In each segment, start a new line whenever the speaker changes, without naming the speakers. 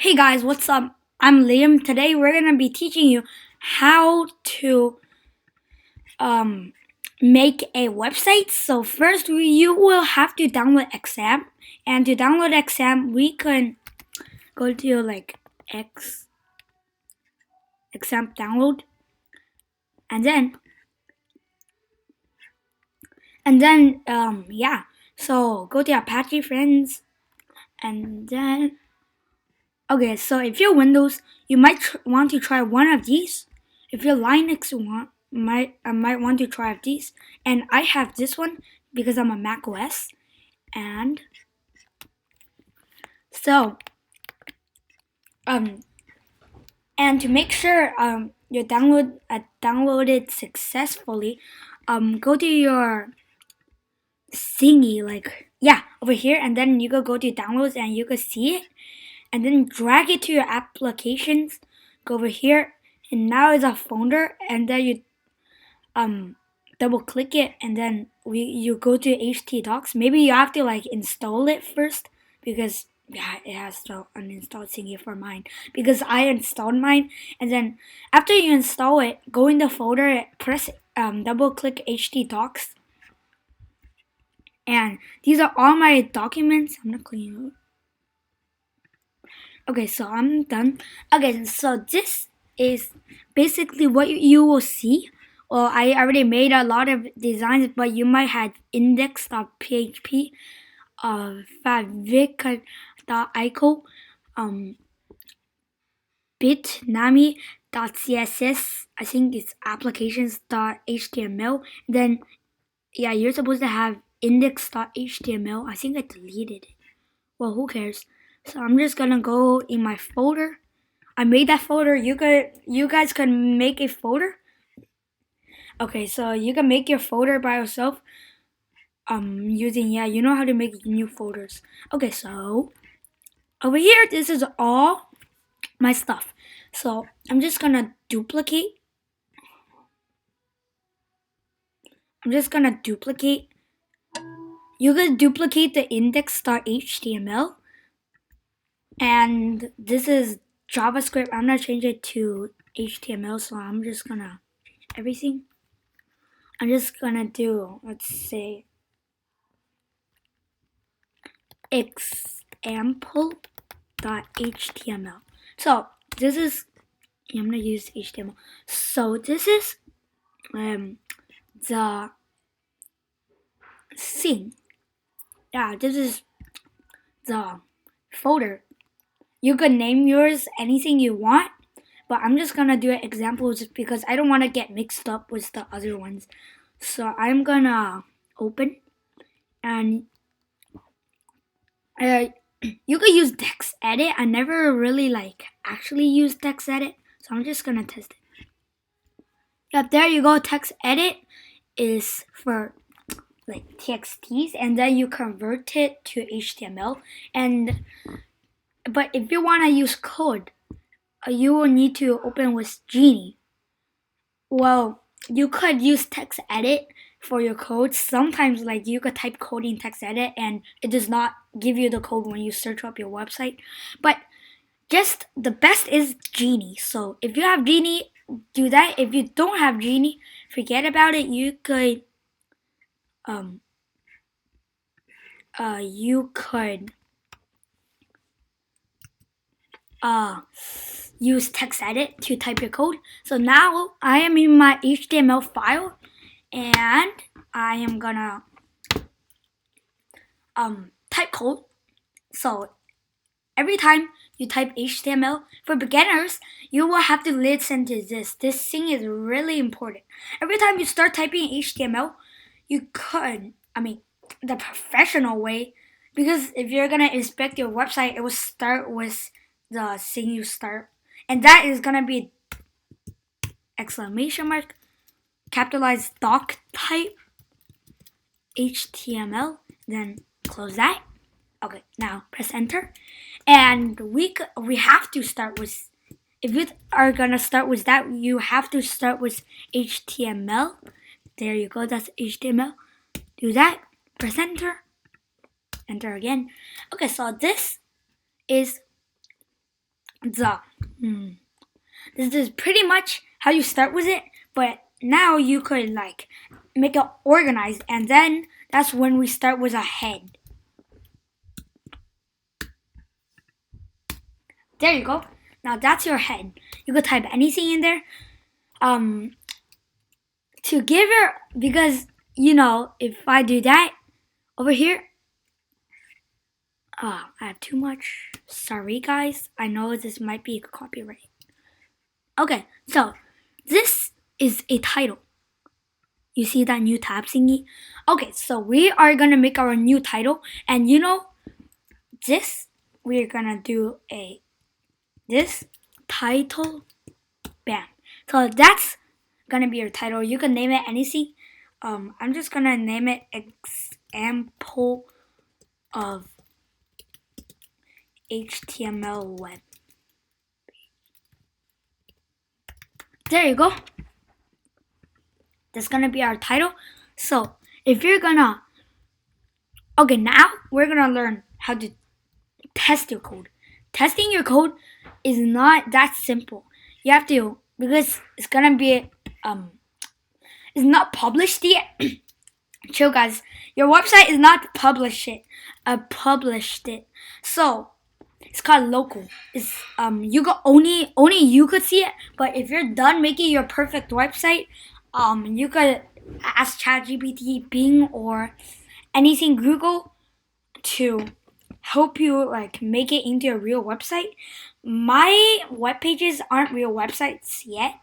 Hey guys, what's up? I'm Liam. Today we're gonna be teaching you how to um, make a website. So first, you will have to download XAMPP, and to download XAMPP, we can go to XAMPP download, and then yeah. So go to Apache Friends, and then okay. So if you're Windows, you might want to try one of these. If you're Linux, might want to try these. And I have this one because I'm a Mac OS. And so um and to make sure you downloaded successfully, go to your thingy over here, and then you could go to downloads and you could see it, and then drag it to your applications. Go over here, and now it's a folder, and then you double click it, and then you go to htdocs. Maybe you have to install it first, because yeah, it has to uninstall thingy for mine, because I installed mine. And then after you install it, go in the folder, press double click htdocs, and these are all my documents. I'm gonna clean it up. Okay, so I'm done. Okay, so this is basically what you will see. Well, I already made a lot of designs, but you might have index.php, favicon.ico, um, bitnami.css. I think it's applications.html. Then, yeah, you're supposed to have index.html. I think I deleted it. Well, who cares? So I'm just gonna go in my folder. I made that folder. You guys can make a folder. Okay, so you can make your folder by yourself. Using, yeah, you know how to make new folders. Okay, so over here, this is all my stuff. So I'm just gonna duplicate. You can duplicate the index.html, and this is JavaScript. I'm gonna change it to HTML, so I'm just gonna change everything. I'm just gonna do, let's say, example.html. So this is, I'm gonna use HTML. So this is the thing. Yeah, this is the folder. You could name yours anything you want, but I'm just gonna do examples because I don't want to get mixed up with the other ones. So I'm gonna open, and you could use text edit. I never really actually used text edit, so I'm just gonna test it. Yep, there you go. Text edit is for TXTs, and then you convert it to HTML. But if you wanna use code, you will need to open with Genie. Well, you could use text edit for your code. Sometimes you could type code in text edit and it does not give you the code when you search up your website. But just the best is Genie. So if you have Genie, do that. If you don't have Genie, forget about it. You could use text edit to type your code. So now I am in my HTML file, and I am gonna type code. So every time you type HTML, for beginners, you will have to listen to this. This thing is really important. Every time you start typing HTML, you could, the professional way, because if you're gonna inspect your website, it will start with the thing you start, and that is gonna be exclamation mark, capitalized doc type, HTML, then close that. Okay, now press enter, and we have to start with. If you are gonna start with that, you have to start with HTML. There you go. That's HTML. Do that. Press enter. Enter again. Okay, so this is the this is pretty much how you start with it, but now you could like make it organized, and then that's when we start with a head. There you go. Now that's your head. You could type anything in there. To give her, because if I do that over here, I have too much. Sorry guys, I know this might be copyright. Okay, so this is a title. You see that new tab thingy? Okay, so we are gonna make our new title, and this, we're gonna do this title, bam. So that's gonna be your title. You can name it anything. I'm just gonna name it example of HTML web. There you go. That's gonna be our title. So if you're gonna, okay, now we're gonna learn how to test your code. Testing your code is not that simple. You have to, because it's gonna be it's not published yet. Chill guys, your website is not published it. Published it. So it's called local. It's you got only you could see it. But if you're done making your perfect website, you could ask ChatGPT, Bing, or anything Google to help you like make it into a real website. My web pages aren't real websites yet,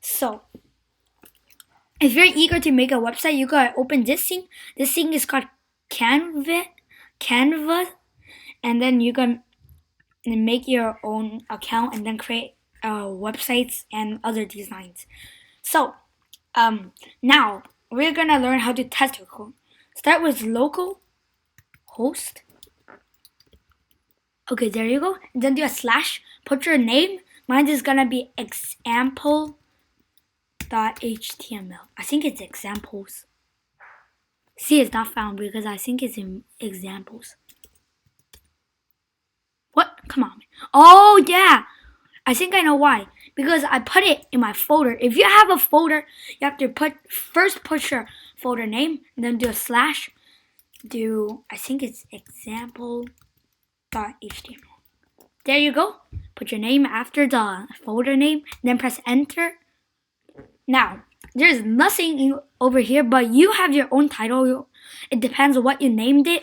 so if you're eager to make a website, you gotta open this thing. This thing is called Canva, and then you can make your own account and then create websites and other designs. So now we're gonna learn how to test your code. Start with local host. Okay, there you go. And then do a slash. Put your name. Mine is gonna be example.html. I think it's examples. See, it's not found because I think it's in examples. What? Come on. Oh yeah. I think I know why. Because I put it in my folder. If you have a folder, you have to first put your folder name, and then do a slash. I think it's example.html. There you go. Put your name after the folder name, then press enter. Now, there's nothing over here, but you have your own title. It depends on what you named it.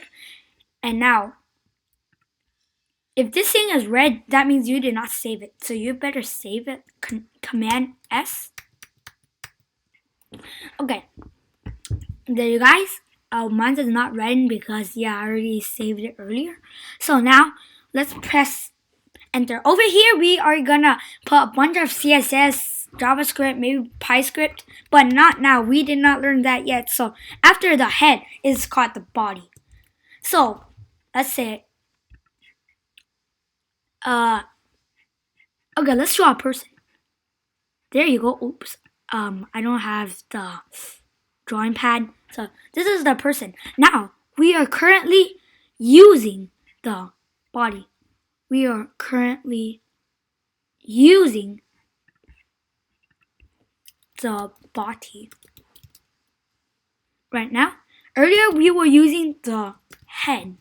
And now, if this thing is red, that means you did not save it. So you better save it. Command S. Okay. There you guys. Mine is not red because I already saved it earlier. So now, let's press enter. Over here, we are gonna put a bunch of CSS, JavaScript, maybe PyScript, but not now. We did not learn that yet. So after the head is called the body. So let's say okay, let's draw a person. There you go. Oops. I don't have the drawing pad. So this is the person. Now we are currently using the body. We are currently using the body right now. Earlier we were using the head.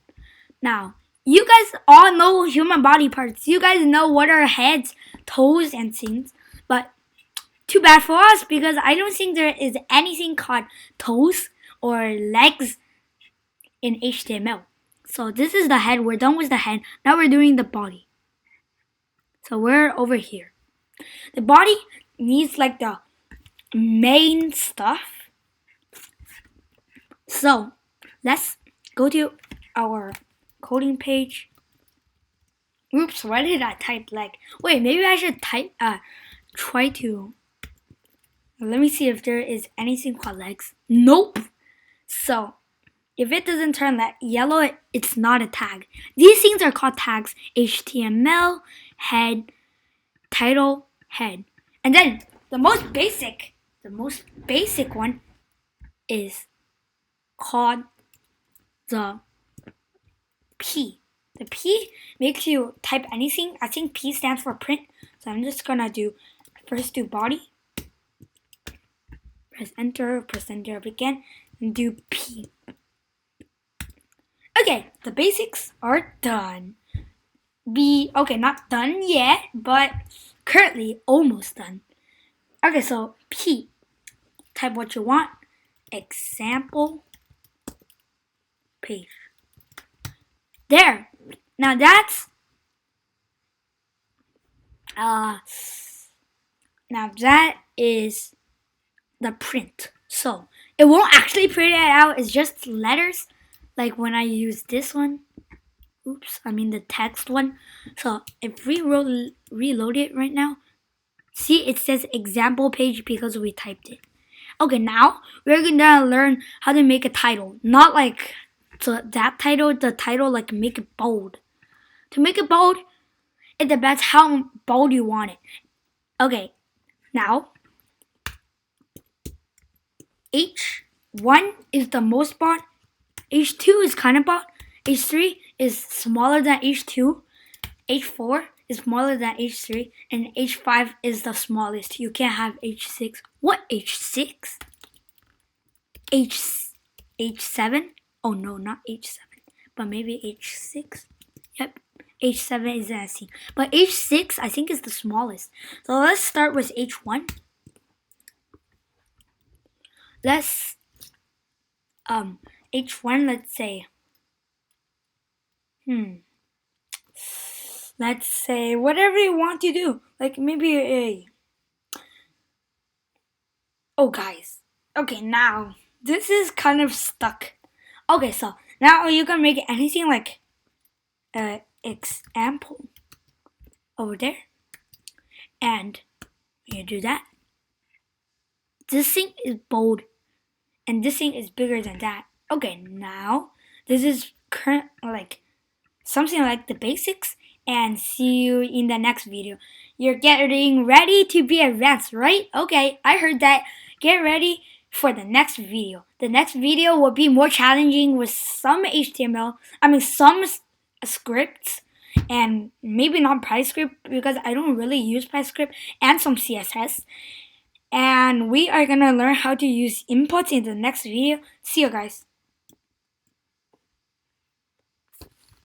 Now you guys all know human body parts. You guys know what are heads, toes, and things. But too bad for us because I don't think there is anything called toes or legs in HTML. So this is the head. We're done with the head. Now we're doing the body. So we're over here. The body needs like the main stuff. So let's go to our coding page. Oops, why did I type leg? Wait, maybe I should try to. Let me see if there is anything called legs. Nope. So if it doesn't turn that yellow, it's not a tag. These things are called tags. HTML, head, title, head. And then the most basic one is called the P. The P makes you type anything. I think P stands for print. So I'm just gonna first do body. Press enter again, and do P. Okay, the basics are done. Okay, not done yet, but currently almost done. Okay, so P, type what you want. Example page. There. Now that's now that is the print. So it won't actually print it out. It's just letters. Like when I use this one. Oops, I mean the text one. So if we reload it right now, see it says example page because we typed it. Okay, now we're gonna learn how to make a title. Not like the title like make it bold. To make it bold, it depends how bold you want it. Okay, now H1 is the most bold, H2 is kind of bold, H3 is smaller than H2, H4 is smaller than H3, and H5 is the smallest. You can't have H6. What H6? H7? Oh no, not H7, but maybe H6. Yep, H7 is an SC, but H6 I think is the smallest. So let's start with H1. Let's H1. Let's say let's say whatever you want to do. Like maybe a. Oh guys. Okay, now this is kind of stuck. Okay, so now you can make anything like example over there, and you do that. This thing is bold, and this thing is bigger than that. Okay, now this is like something like the basics, and see you in the next video. You're getting ready to be advanced, right? Okay, I heard that. Get ready for the next video. The next video will be more challenging with some HTML, some scripts, and maybe not PyScript because I don't really use PyScript, and some CSS. And we are gonna learn how to use inputs in the next video. See you guys.